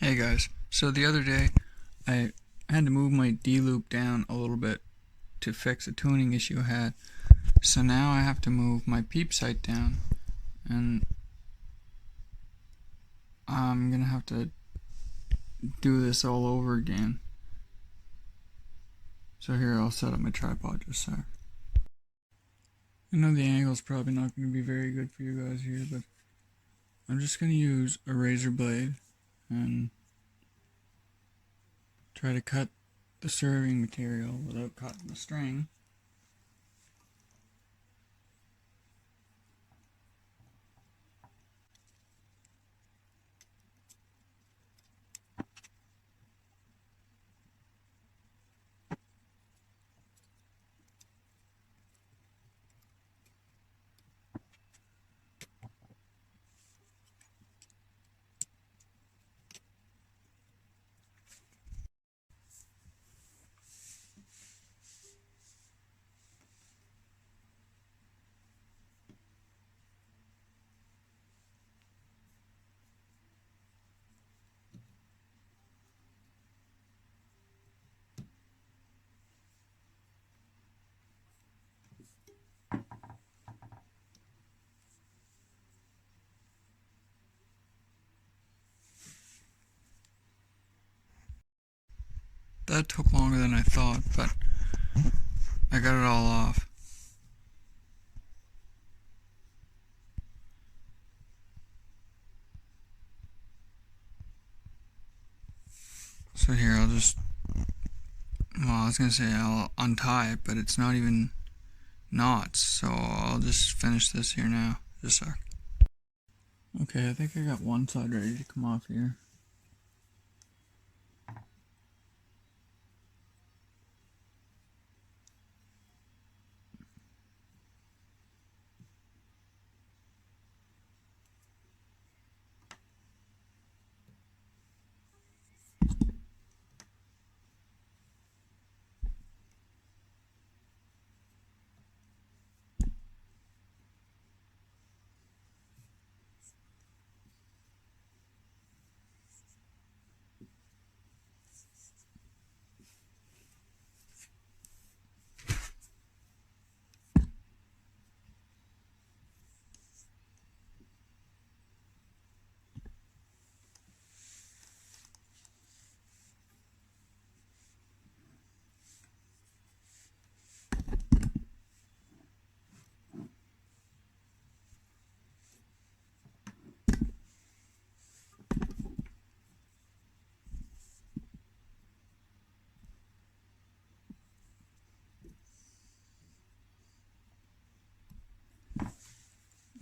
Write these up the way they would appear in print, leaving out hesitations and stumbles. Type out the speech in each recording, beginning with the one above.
Hey guys, so the other day I had to move my D loop down a little bit to fix a tuning issue I had. So now I have to move my peep sight down, and I'm gonna have to do this all over again. So here, I'll set up my tripod just so. I know the angle's probably not going to be very good for you guys here, but I'm just going to use a razor blade and try to cut the serving material without cutting the string. That took longer than I thought, but I got it all off. So here, I'll just, well, I was gonna say I'll untie it, but it's not even knots, so I'll just finish this here now. Just a sec. Okay, I think I got one side ready to come off here.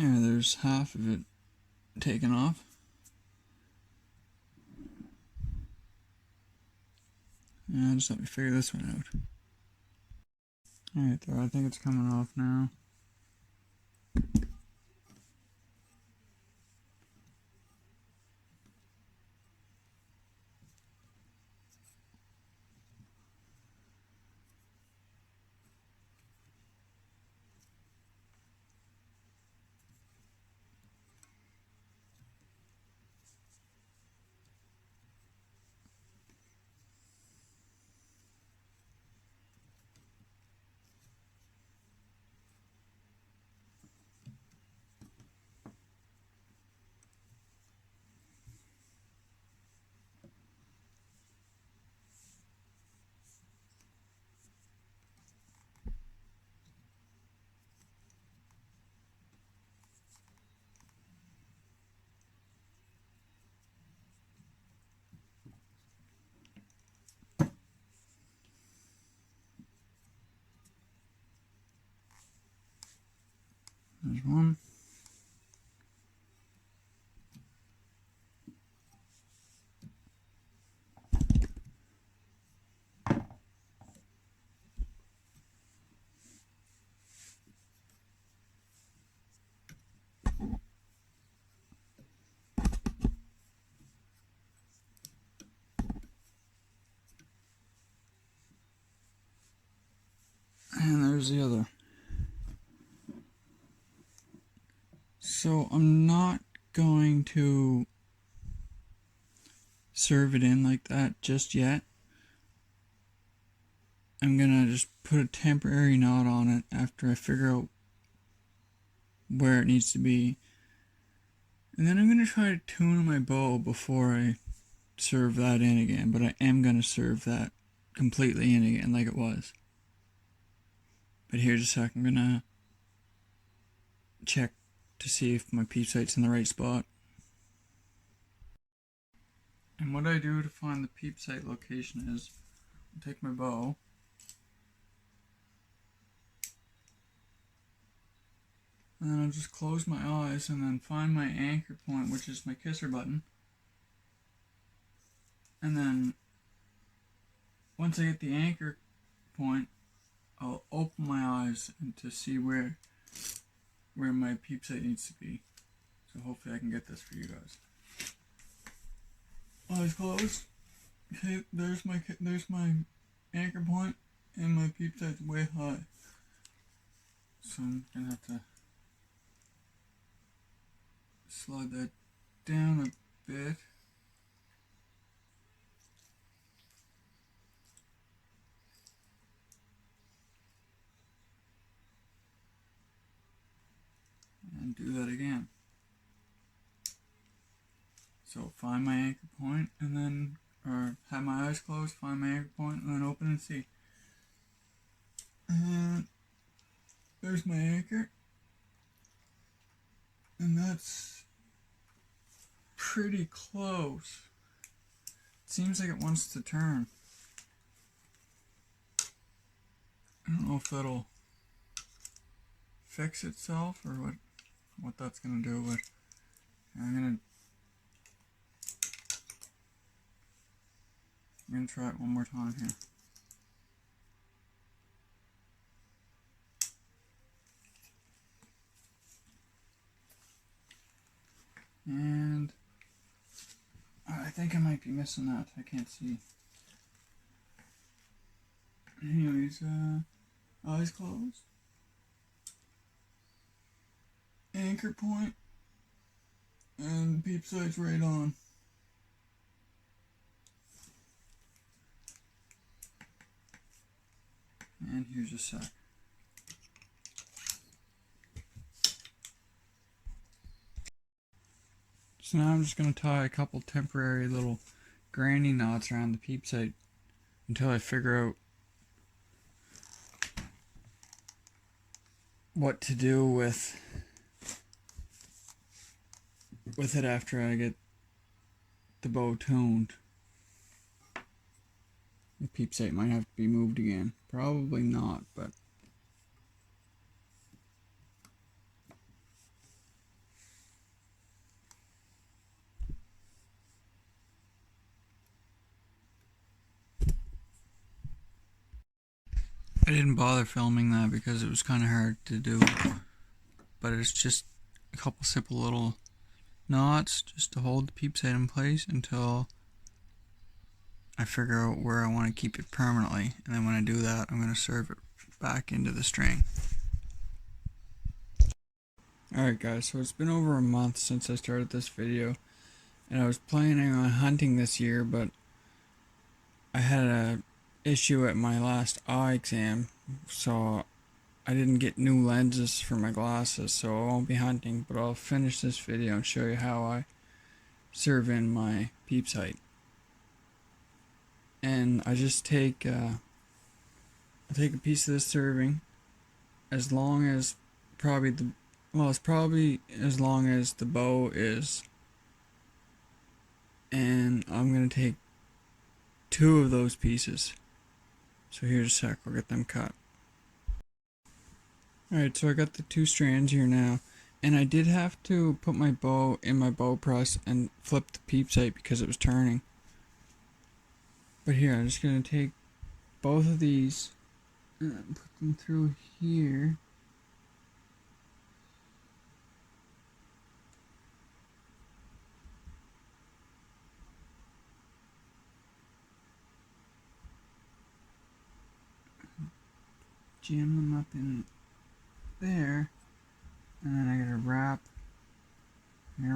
There's half of it taken off. Just let me figure this one out. Alright there, I think it's coming off now. There's one. And there's the other. So I'm not going to serve it in like that just yet. I'm gonna just put a temporary knot on it after I figure out where it needs to be. And then I'm gonna try to tune my bow before I serve that in again, but I am gonna serve that completely in again like it was. But here's a sec, I'm gonna check to see if my peep sight's in the right spot. And what I do to find the peep sight location is I take my bow, and then I'll just close my eyes and then find my anchor point, which is my kisser button. And then once I get the anchor point, I'll open my eyes and to see where my peep sight needs to be. So hopefully I can get this for you guys. Eyes closed. Okay, there's my anchor point, and my peep sight's way high. So I'm gonna have to slide that down a bit. And do that again. So find my anchor point, and then, or have my eyes closed, find my anchor point, and then open and see. And there's my anchor. And that's pretty close. It seems like it wants to turn. I don't know if that'll fix itself or what that's gonna do, but I'm gonna try it one more time here. And I think I might be missing that. I can't see. Anyways, eyes closed. Anchor point. And peep sight's right on. And here's a sec. So now I'm just going to tie a couple temporary little granny knots around the peep sight until I figure out what to do with it after I get the bow tuned. The peep sight might have to be moved again. Probably not, but I didn't bother filming that because it was kind of hard to do, but it's just a couple simple little knots just to hold the peep sight in place until I figure out where I want to keep it permanently, and then when I do that, I'm going to serve it back into the string. Alright guys, so it's been over a month since I started this video, and I was planning on hunting this year, but I had a issue at my last eye exam, so I didn't get new lenses for my glasses, so I won't be hunting, but I'll finish this video and show you how I serve in my peep sight. And I just take a piece of this serving, as long as it's probably as long as the bow is, and I'm gonna take 2 of those pieces. So here's a sec, I'll get them cut. Alright, so I got the 2 strands here now, and I did have to put my bow in my bow press and flip the peep sight because it was turning. But here, I'm just gonna take both of these and put them through here. Jam them up in there, and then I'm gonna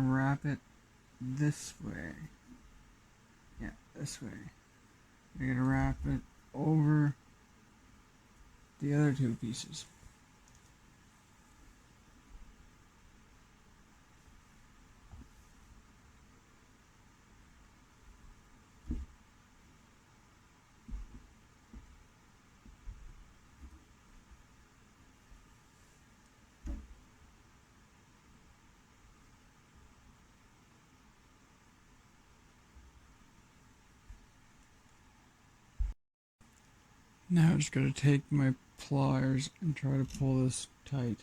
wrap it this way, Yeah, this way. You're gonna wrap it over the other two pieces. Now I'm just gonna take my pliers and try to pull this tight.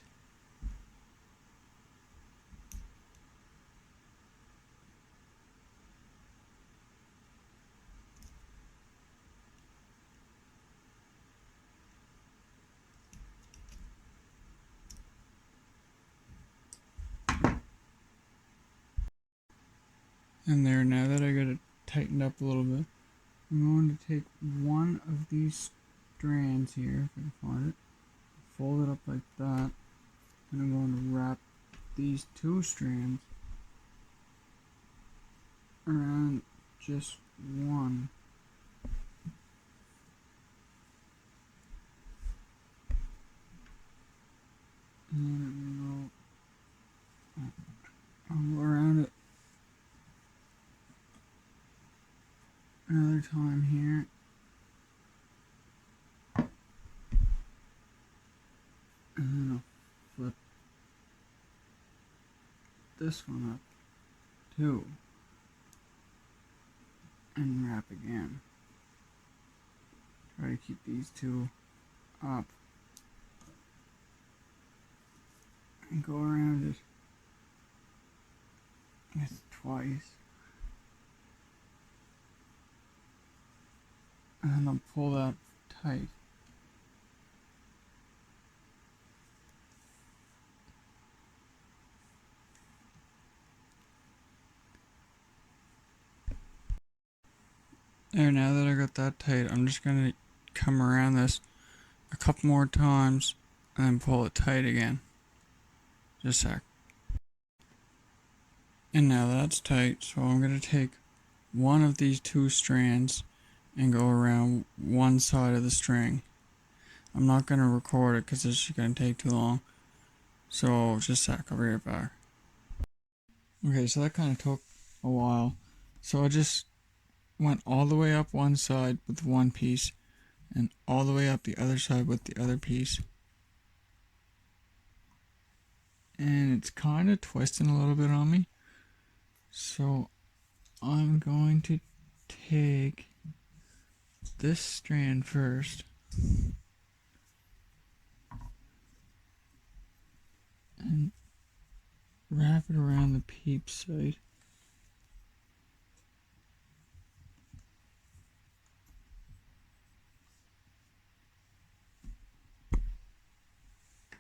And there, now that I got it tightened up a little bit, I'm going to take one of these strands here, if I can find it, fold it up like that, and I'm going to wrap these two strands around just one. And then I'll go around it another time here. And then I'll flip this one up too. And wrap again. Try to keep these two up. And go around it twice. And then I'll pull that tight. There, now that I got that tight, I'm just gonna come around this a couple more times and then pull it tight again. Just a sec. And now that's tight, so I'm gonna take one of these two strands and go around one side of the string. I'm not gonna record it because it's gonna take too long. So just a sec, I'll be right back. Okay, so that kind of took a while. So I just went all the way up one side with one piece and all the way up the other side with the other piece. And it's kind of twisting a little bit on me. So I'm going to take this strand first and wrap it around the peep side.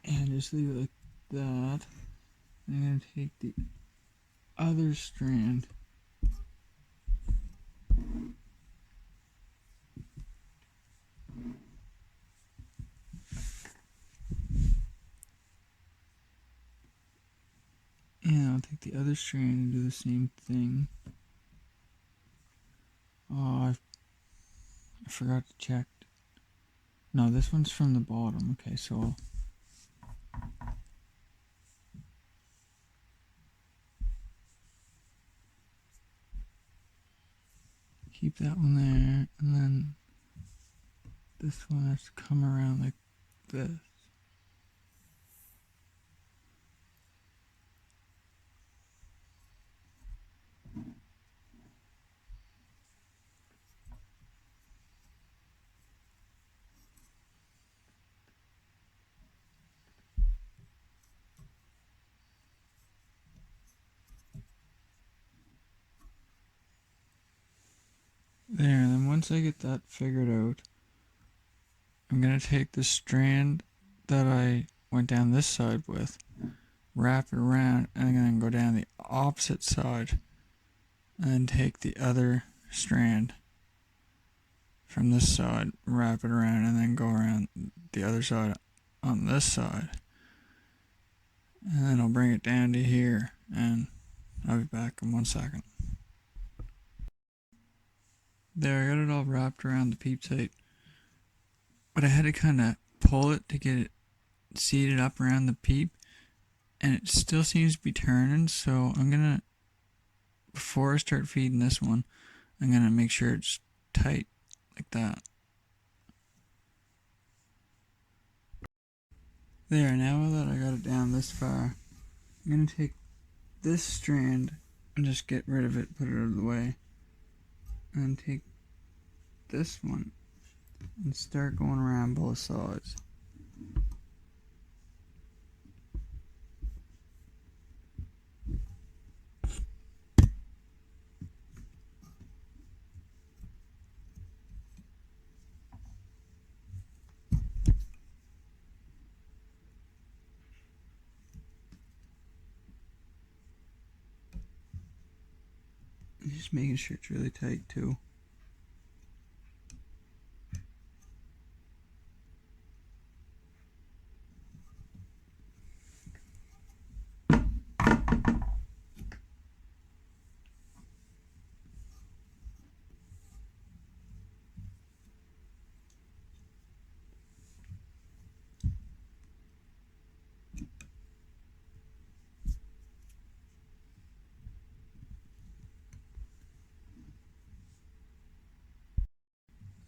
And just leave it like that. I'm going to take the other strand and I'll take the other strand and do the same thing. Oh, I forgot to check. No, this one's from the bottom. Okay, so keep that one there, and then this one has to come around like this. There, and then once I get that figured out, I'm going to take the strand that I went down this side with, wrap it around, and then go down the opposite side, and then take the other strand from this side, wrap it around, and then go around the other side on this side. And then I'll bring it down to here, and I'll be back in 1 second. There, I got it all wrapped around the peep tight. But I had to kind of pull it to get it seated up around the peep. And it still seems to be turning, so I'm gonna, before I start feeding this one, I'm gonna make sure it's tight like that. There, now that I got it down this far, I'm gonna take this strand and just get rid of it, put it out of the way, and take this one and start going around both sides. Just making sure it's really tight too.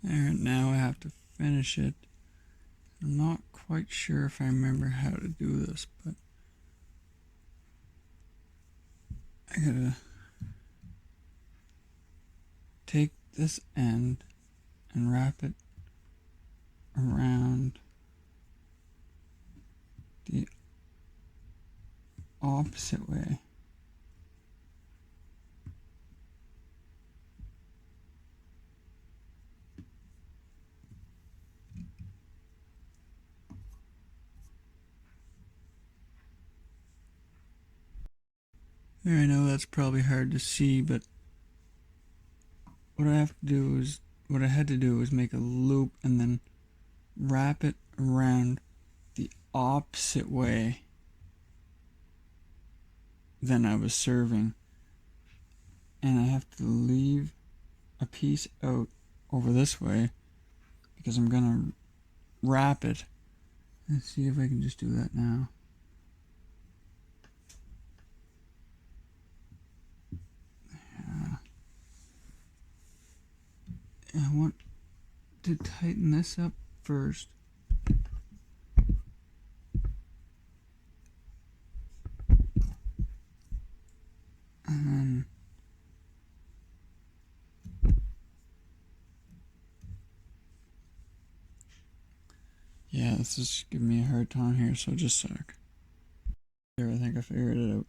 There, now I have to finish it. I'm not quite sure if I remember how to do this, but I gotta take this end and wrap it around the opposite way. There, I know that's probably hard to see, but what I had to do was make a loop and then wrap it around the opposite way than I was serving. And I have to leave a piece out over this way because I'm gonna wrap it. Let's see if I can just do that now. I want to tighten this up first. And then yeah, this is giving me a hard time here, so just a sec. There, I think I figured it out.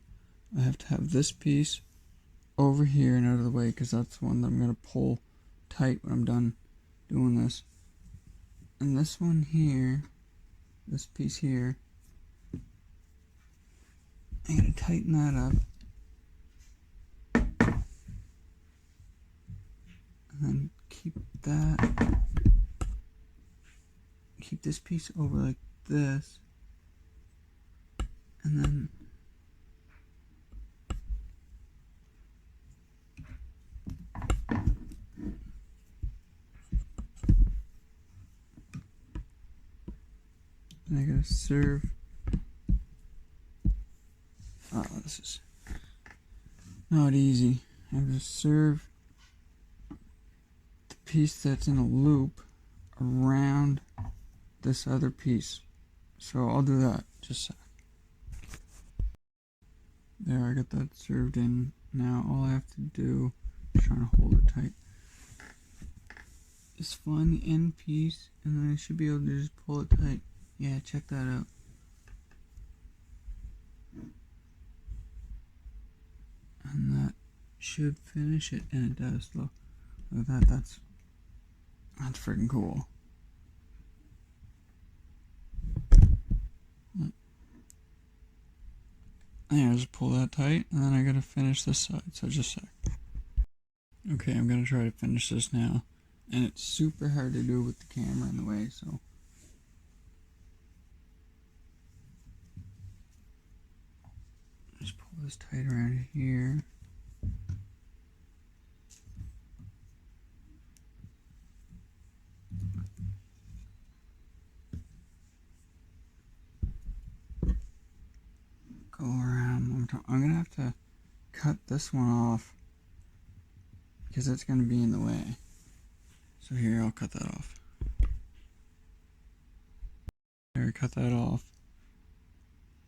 I have to have this piece over here and out of the way because that's the one that I'm going to pull tight when I'm done doing this. And this one here, this piece here, I'm going to tighten that up. And then keep this piece over like this. And then I gotta serve. Oh, this is not easy. I have to serve the piece that's in a loop around this other piece. So I'll do that just a sec. There, I got that served in. Now all I have to do is trying to hold it tight. Just find the end piece and then I should be able to just pull it tight. Yeah, check that out. And that should finish it, and it does. Look at that. That's freaking cool. Yeah, just pull that tight, and then I gotta finish this side. So just a sec. Okay, I'm gonna try to finish this now, and it's super hard to do with the camera in the way. So. Just pull this tight around here. I'm going to have to cut this one off because it's going to be in the way. So here, I'll cut that off. There, cut that off.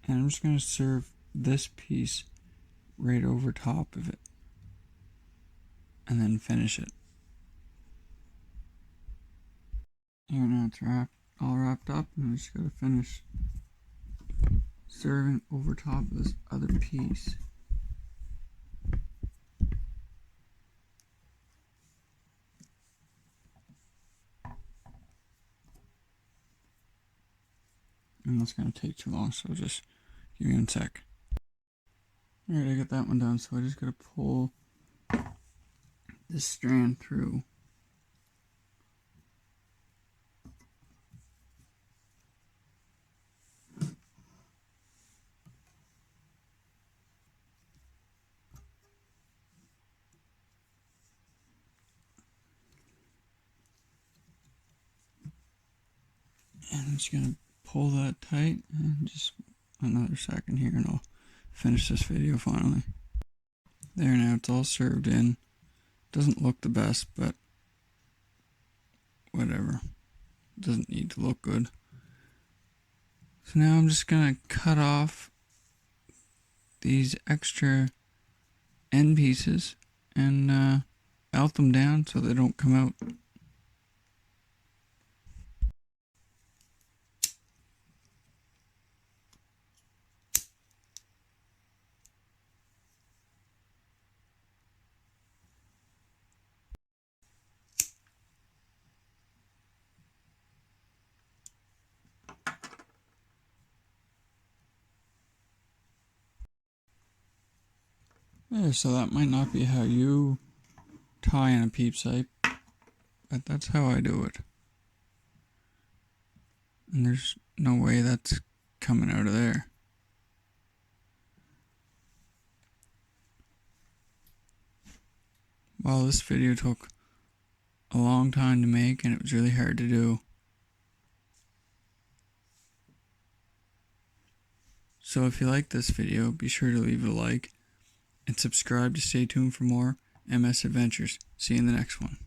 And I'm just going to serve this piece right over top of it. And then finish it. Here, now it's all wrapped up, and I'm just going to finish serving over top of this other piece. And that's going to take too long, so just give me 1 sec. Alright, I got that one done, so I just got to pull this strand through. And I'm just going to pull that tight, and just another second here, and I'll finish this video finally. There, now it's all served in. Doesn't look the best, but whatever. Doesn't need to look good. So now I'm just going to cut off these extra end pieces and melt them down so they don't come out. There, so that might not be how you tie in a peep sight, but that's how I do it. And there's no way that's coming out of there. Well, this video took a long time to make, and it was really hard to do. So if you like this video, be sure to leave it a like and subscribe to stay tuned for more MS adventures. See you in the next one.